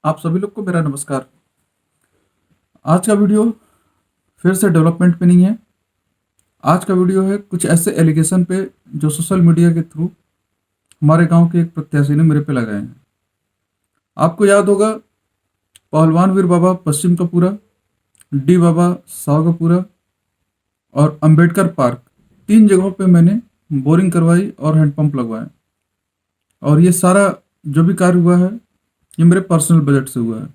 आप सभी लोग को मेरा नमस्कार। आज का वीडियो फिर से डेवलपमेंट पे नहीं है। आज का वीडियो है कुछ ऐसे एलिगेशन पे जो सोशल मीडिया के थ्रू हमारे गांव के एक प्रत्याशी ने मेरे पे लगाए हैं। आपको याद होगा पहलवान वीर बाबा पश्चिम का पूरा, डी बाबा साव का पूरा और अंबेडकर पार्क, 3 जगहों पे मैंने बोरिंग करवाई और हैंडपंप लगवाए। और ये सारा जो भी कार्य हुआ है ये मेरे पर्सनल बजट से हुआ है।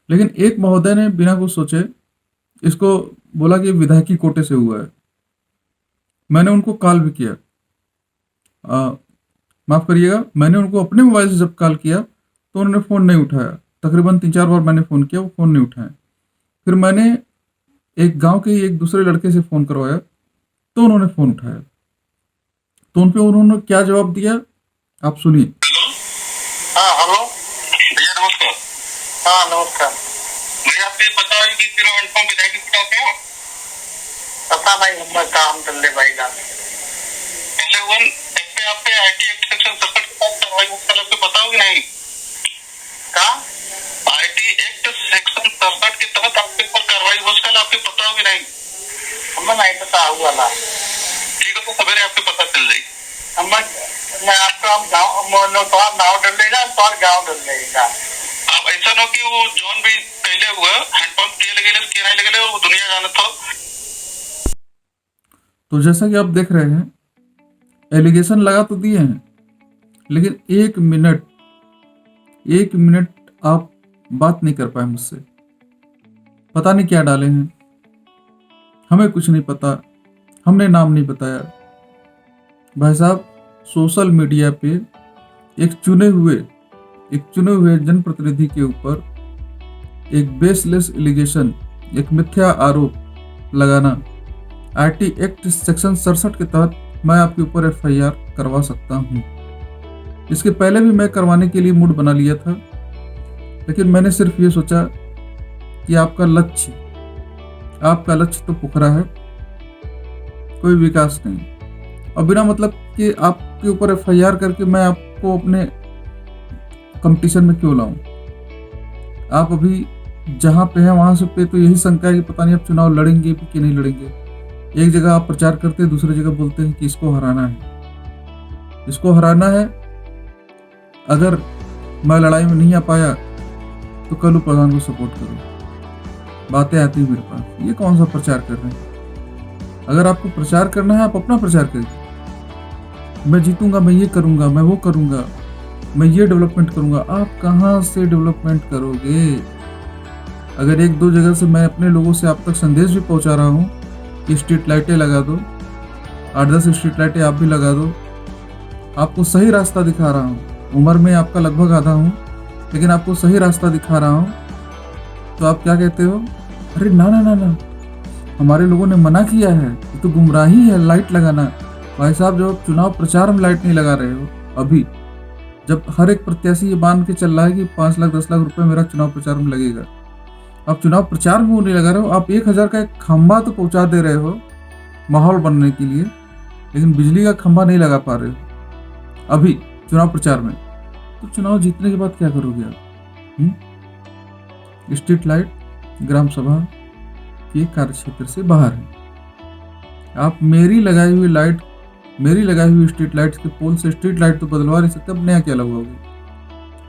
लेकिन एक महोदय ने बिना कुछ सोचे इसको बोला कि विधायकी कोटे से हुआ है। मैंने उनको कॉल भी किया, माफ़ करिएगा, मैंने उनको अपने मोबाइल से जब कॉल किया तो उन्होंने फ़ोन नहीं उठाया। तकरीबन 3-4 बार मैंने फ़ोन किया, वो फ़ोन नहीं उठाए। फिर मैंने एक गांव के ही एक दूसरे लड़के से फ़ोन करवाया तो उन्होंने फ़ोन उठाया। तो उन पे उन्होंने क्या जवाब दिया आप सुनिए। हाँ हेलो भैया नमस्कार। हाँ नमस्कार भैया, आपको ये पता है कि तीनों हैंडपंप विधायक की पिटा से हो? पता नहीं, हम काम कर ले भाई जान पहले वन एक पे आपके आईटी एक्ट सेक्शन 67 के तहत कार्रवाई मुश्किल आपको पता होगी नहीं? क्या आईटी एक्ट सेक्शन 67 के तहत आपके ऊपर कार्रवाई मुश्किल आपको पता होगी नहीं? हमें नहीं पता हुआ ना। ठीक है, तो सवेरे आपको पता चल जाएगी। मैं आपका गाँव नाव डल लेगा तो गाँव डल लेगा। आप ऐसा ना कि वो जोन भी पहले हुआ हैंडपंप के लगे नहीं लगे वो दुनिया जाने तो जैसा कि आप देख रहे हैं, एलिगेशन लगा तो दिए हैं, लेकिन एक मिनट आप बात नहीं कर पाए मुझसे। पता नहीं क्या डाले हैं, हमें कुछ नहीं पता, हमने नाम नहीं बताया। भाई साहब, सोशल मीडिया पे एक चुने हुए जनप्रतिनिधि के ऊपर एक बेसलेस एलिगेशन, एक मिथ्या आरोप लगाना, आईटी एक्ट सेक्शन 67 के तहत मैं आपके ऊपर एफआईआर करवा सकता हूं। इसके पहले भी मैं करवाने के लिए मूड बना लिया था, लेकिन मैंने सिर्फ ये सोचा कि आपका लक्ष्य तो पुखरा है, कोई विकास नहीं। और बिना मतलब कि आपके ऊपर एफआईआर करके मैं आपको अपने कंपटीशन में क्यों लाऊं? आप अभी जहां पे हैं वहां से पे तो यही शंका है कि पता नहीं आप चुनाव लड़ेंगे भी कि नहीं लड़ेंगे। एक जगह आप प्रचार करते हैं, दूसरी जगह बोलते हैं कि इसको हराना है। अगर मैं लड़ाई में नहीं आ पाया तो कल्लू प्रधान को सपोर्ट करो। बातें आती हैं मेरे पास, ये कौन सा प्रचार कर रहे हैं? अगर आपको प्रचार करना है आप अपना प्रचार करिए। मैं जीतूंगा, मैं ये करूंगा, मैं वो करूंगा, मैं ये डेवलपमेंट करूंगा। आप कहाँ से डेवलपमेंट करोगे? अगर 1-2 जगह से मैं अपने लोगों से आप तक संदेश भी पहुंचा रहा हूँ कि स्ट्रीट लाइटें लगा दो, 8-10 स्ट्रीट लाइटें आप भी लगा दो, आपको सही रास्ता दिखा रहा हूँ। उम्र में आपका लगभग आधा हूँ, लेकिन आपको सही रास्ता दिखा रहा हूँ, तो आप क्या कहते हो? अरे ना, हमारे लोगों ने मना किया है, ये तो गुमराही है लाइट लगाना। भाई साहब, जब चुनाव प्रचार में लाइट नहीं लगा रहे हो, अभी जब हर एक प्रत्याशी ये मान के चल रहा है कि 5 लाख 10 लाख रुपए मेरा चुनाव प्रचार में लगेगा, आप चुनाव प्रचार में वो नहीं लगा रहे हो। आप 1000 का एक खंबा तो पहुंचा दे रहे हो माहौल बनने के लिए, लेकिन बिजली का खंबा नहीं लगा पा रहे हो अभी चुनाव प्रचार में। तो चुनाव जीतने के बाद क्या करोगे आप? स्ट्रीट लाइट ग्राम सभा के कार्य क्षेत्र से बाहर है। आप मेरी लगाई हुई स्ट्रीट लाइट्स के पोल से स्ट्रीट लाइट तो बदलवा नहीं सकते, अब नया क्या लगवाओगे?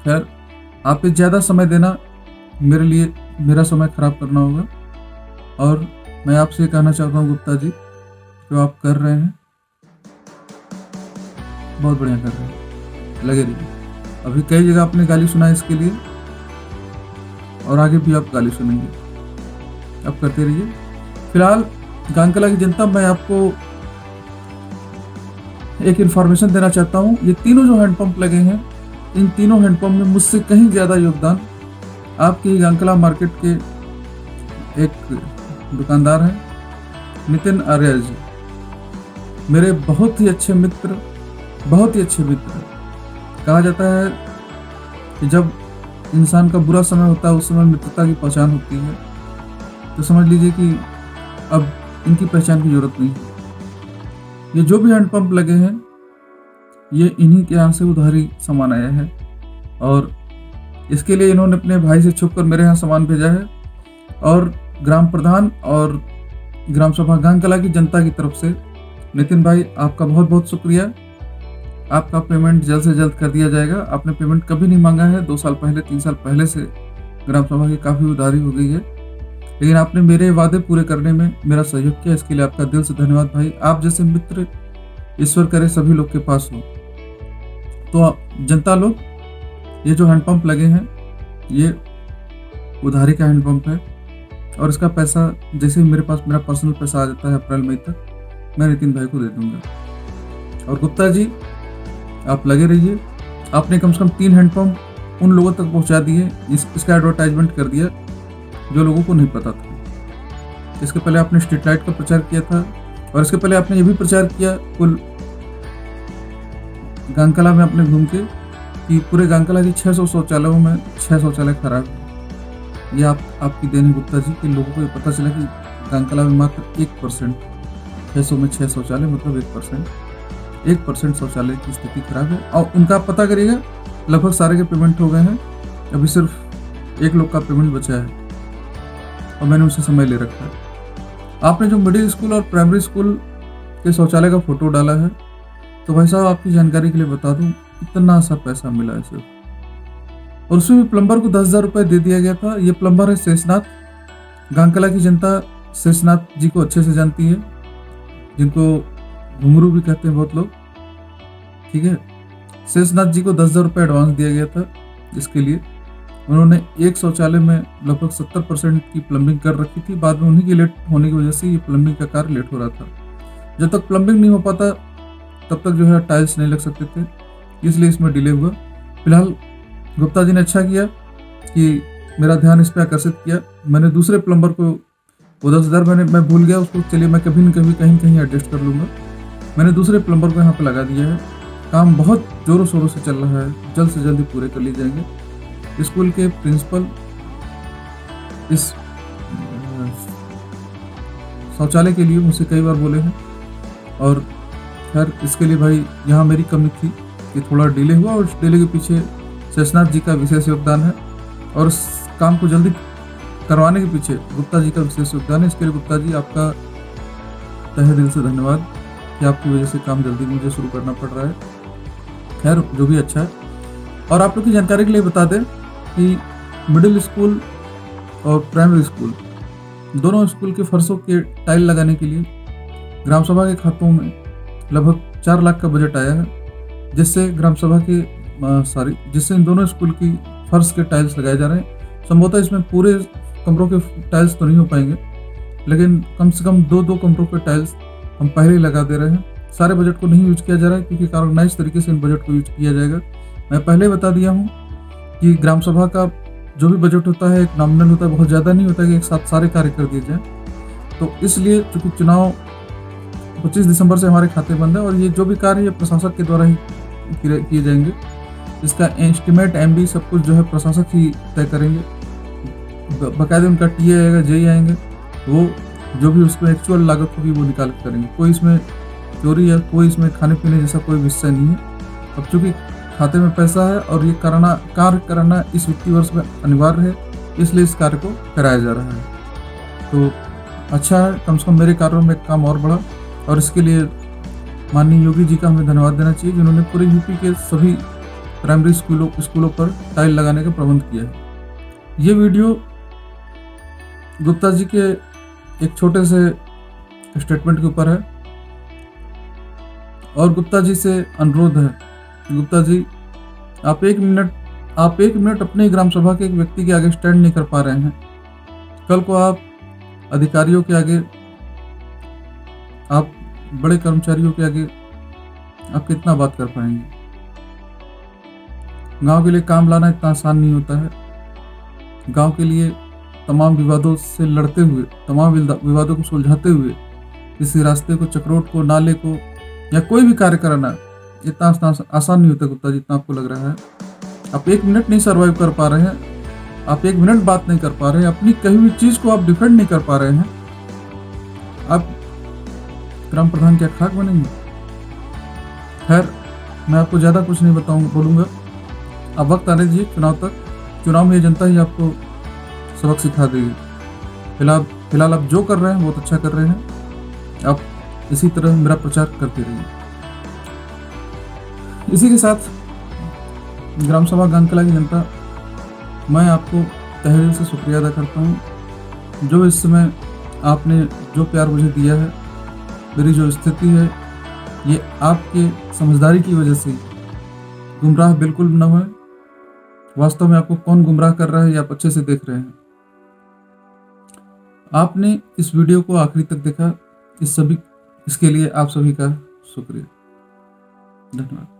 खैर, आप पे ज़्यादा समय देना मेरे लिए मेरा समय खराब करना होगा। और मैं आपसे कहना चाहता हूँ गुप्ता जी, जो आप कर रहे हैं बहुत बढ़िया कर रहे हैं, लगे रहिए। अभी कई जगह आपने गाली सुना है इसके लिए, और आगे भी आप गाली सुनेंगे, आप करते रहिए। फिलहाल गांकला की जनता, मैं आपको एक इन्फॉर्मेशन देना चाहता हूँ। ये तीनों जो हैंडपंप लगे हैं, इन तीनों हैंडपंप में मुझसे कहीं ज़्यादा योगदान आपके ही गांकला मार्केट के एक दुकानदार हैं, नितिन आर्य जी, मेरे बहुत ही अच्छे मित्र। कहा जाता है कि जब इंसान का बुरा समय होता है उस समय मित्रता की पहचान होती है, तो समझ लीजिए कि अब इनकी पहचान की जरूरत नहीं है। ये जो भी हैंडपंप लगे हैं, ये इन्हीं के यहाँ से उधारी सामान आया है, और इसके लिए इन्होंने अपने भाई से छुपकर मेरे यहाँ सामान भेजा है और ग्राम प्रधान और ग्राम सभा गांगकला की जनता की तरफ से नितिन भाई आपका बहुत बहुत शुक्रिया। आपका पेमेंट जल्द से जल्द कर दिया जाएगा। आपने पेमेंट कभी नहीं मांगा है, 2 साल पहले 3 साल पहले से ग्राम सभा की काफ़ी उधारी हो गई है, लेकिन आपने मेरे वादे पूरे करने में मेरा सहयोग किया, इसके लिए आपका दिल से धन्यवाद भाई। आप जैसे मित्र ईश्वर करे सभी लोग के पास हो। तो जनता लोग, ये जो हैंडपंप लगे हैं ये उधारी का हैंडपंप है और इसका पैसा जैसे ही मेरे पास मेरा पर्सनल पैसा आ जाता है अप्रैल मई तक, मैं नितिन भाई को दे दूंगा। और गुप्ता जी आप लगे रहिए। आपने कम से कम 3 हैंडपंप उन लोगों तक पहुंचा दिए, इसका एडवर्टाइजमेंट कर दिया जो लोगों को नहीं पता था। इसके पहले आपने स्ट्रीट लाइट का प्रचार किया था और इसके पहले आपने ये भी प्रचार किया कुल गांगकला में आपने घूम के कि पूरे गांगकला की 600 शौचालयों में 6 शौचालय खराब है। ये आपकी देन है गुप्ता जी कि लोगों को ये पता चला कि गांगकला में मात्र 1%, 600 में 6 शौचालय मतलब 1% शौचालय की स्थिति खराब है। और उनका आप पता करिएगा, लगभग सारे के पेमेंट हो गए हैं, अभी सिर्फ एक लोग का पेमेंट बचा है और मैंने उसे समय ले रखा है। आपने जो मिडिल स्कूल और प्राइमरी स्कूल के शौचालय का फोटो डाला है, तो भाई साहब आपकी जानकारी के लिए बता दूं, इतना सा पैसा मिला है सिर्फ, और उसमें भी प्लम्बर को 10,000 रुपये दे दिया गया था। ये प्लम्बर है शेषनाथ। गांगकला की जनता शेषनाथ जी को अच्छे से जानती है, जिनको घुंगरू भी कहते हैं बहुत लोग, ठीक है। शेषनाथ जी को 10,000 रुपये एडवांस दिया गया था, जिसके लिए उन्होंने एक शौचालय में लगभग 70% की प्लम्बिंग कर रखी थी। बाद में उन्हीं की लेट होने की वजह से ये प्लम्बिंग का कार्य लेट हो रहा था। जब तक प्लम्बिंग नहीं हो पाता तब तक जो है टाइल्स नहीं लग सकते थे, इसलिए इसमें डिले हुआ। फिलहाल गुप्ता जी ने अच्छा किया कि मेरा ध्यान इस पर आकर्षित किया। मैंने दूसरे प्लम्बर को वो 10,000 मैं भूल गया उसको, चलिए मैं कभी न कभी कहीं एडजस्ट कर लूँगा। मैंने दूसरे प्लम्बर को यहाँ पे लगा दिया है। काम बहुत जोरों शोरों से चल रहा है, जल्द से जल्द ही पूरे कर लिए जाएंगे। स्कूल के प्रिंसिपल इस शौचालय के लिए मुझसे कई बार बोले हैं, और खैर इसके लिए भाई यहाँ मेरी कमी थी कि थोड़ा डिले हुआ, और इस डिले के पीछे शेषनाथ जी का विशेष योगदान है, और इस काम को जल्दी करवाने के पीछे गुप्ता जी का विशेष योगदान है। इसके लिए गुप्ता जी आपका तहे दिल से धन्यवाद कि आपकी वजह से काम जल्दी मुझे शुरू करना पड़ रहा है। खैर जो भी अच्छा है। और आप लोग की जानकारी के लिए बता दें कि मिडिल स्कूल और प्राइमरी स्कूल दोनों स्कूल के फर्शों के टाइल लगाने के लिए ग्राम सभा के खातों में लगभग 4 लाख का बजट आया है, जिससे ग्राम सभा के जिससे इन दोनों स्कूल की फर्श के टाइल्स लगाए जा रहे हैं। संभवतः इसमें पूरे कमरों के टाइल्स तो नहीं हो पाएंगे, लेकिन कम से कम 2 कमरों के टाइल्स हम पहले ही लगा दे रहे हैं। सारे बजट को नहीं यूज किया जा रहा है, क्योंकि ऑर्गेनाइज तरीके से इन बजट को यूज किया जाएगा। मैं पहले बता दिया हूँ कि ग्राम सभा का जो भी बजट होता है एक नॉमिनल होता है, बहुत ज़्यादा नहीं होता कि एक साथ सारे कार्य कर दिए जाएँ। तो इसलिए चूँकि चुनाव 25 दिसंबर से हमारे खाते बंद है, और ये जो भी कार्य है प्रशासक के द्वारा ही किए जाएंगे। इसका एस्टिमेट MB सब कुछ जो है प्रशासक ही तय करेंगे। बाकायदे उनका TA आएगा, JE आएंगे, वो जो भी उसमें एक्चुअल लागत होगी वो निकाल कर करेंगे। कोई इसमें चोरी या कोई इसमें खाने पीने जैसा कोई विषय नहीं है। अब चूँकि खाते में पैसा है और ये कार्य कराना इस वित्तीय वर्ष में अनिवार्य है, इसलिए इस कार्य को कराया जा रहा है। तो अच्छा है, कम से कम मेरे कार्यों में काम और बढ़ा, और इसके लिए माननीय योगी जी का हमें धन्यवाद देना चाहिए, जिन्होंने पूरे यूपी के सभी प्राइमरी स्कूलों पर टाइल लगाने का प्रबंध किया है। ये वीडियो गुप्ता जी के एक छोटे से स्टेटमेंट के ऊपर है, और गुप्ता जी से अनुरोध है, गुप्ता जी आप एक मिनट अपने ग्राम सभा के एक व्यक्ति के आगे स्टैंड नहीं कर पा रहे हैं। कल को आप अधिकारियों के आगे, आप बड़े कर्मचारियों के आगे आप कितना बात कर पाएंगे। गांव के लिए काम लाना इतना आसान नहीं होता है। गांव के लिए तमाम विवादों से लड़ते हुए, तमाम विवादों को सुलझाते हुए किसी रास्ते को, चक्रोट को, नाले को या कोई भी कार्य कराना इतना आसान नहीं होता गुप्ता जी, जितना आपको लग रहा है। आप 1 मिनट नहीं सर्वाइव कर पा रहे हैं, आप 1 मिनट बात नहीं कर पा रहे हैं, अपनी कही हुई चीज को आप डिफेंड नहीं कर पा रहे हैं। आप ग्राम प्रधान क्या खाक बनेंगे? खैर मैं आपको ज्यादा कुछ नहीं बोलूंगा। अब वक्त आने दीजिए चुनाव तक, चुनाव में ये जनता ही आपको सबक सिखा देगी। फिलहाल आप जो कर रहे हैं बहुत अच्छा कर रहे हैं। आप इसी तरह मेरा प्रचार करते रहिए। इसी के साथ ग्राम सभा गांगकला की जनता, मैं आपको तहे दिल से शुक्रिया अदा करता हूँ। जो इस समय आपने जो प्यार मुझे दिया है, मेरी जो स्थिति है, ये आपके समझदारी की वजह से। गुमराह बिल्कुल न हो। वास्तव में आपको कौन गुमराह कर रहा है ये आप अच्छे से देख रहे हैं। आपने इस वीडियो को आखिरी तक देखा, इसके लिए आप सभी का शुक्रिया। धन्यवाद।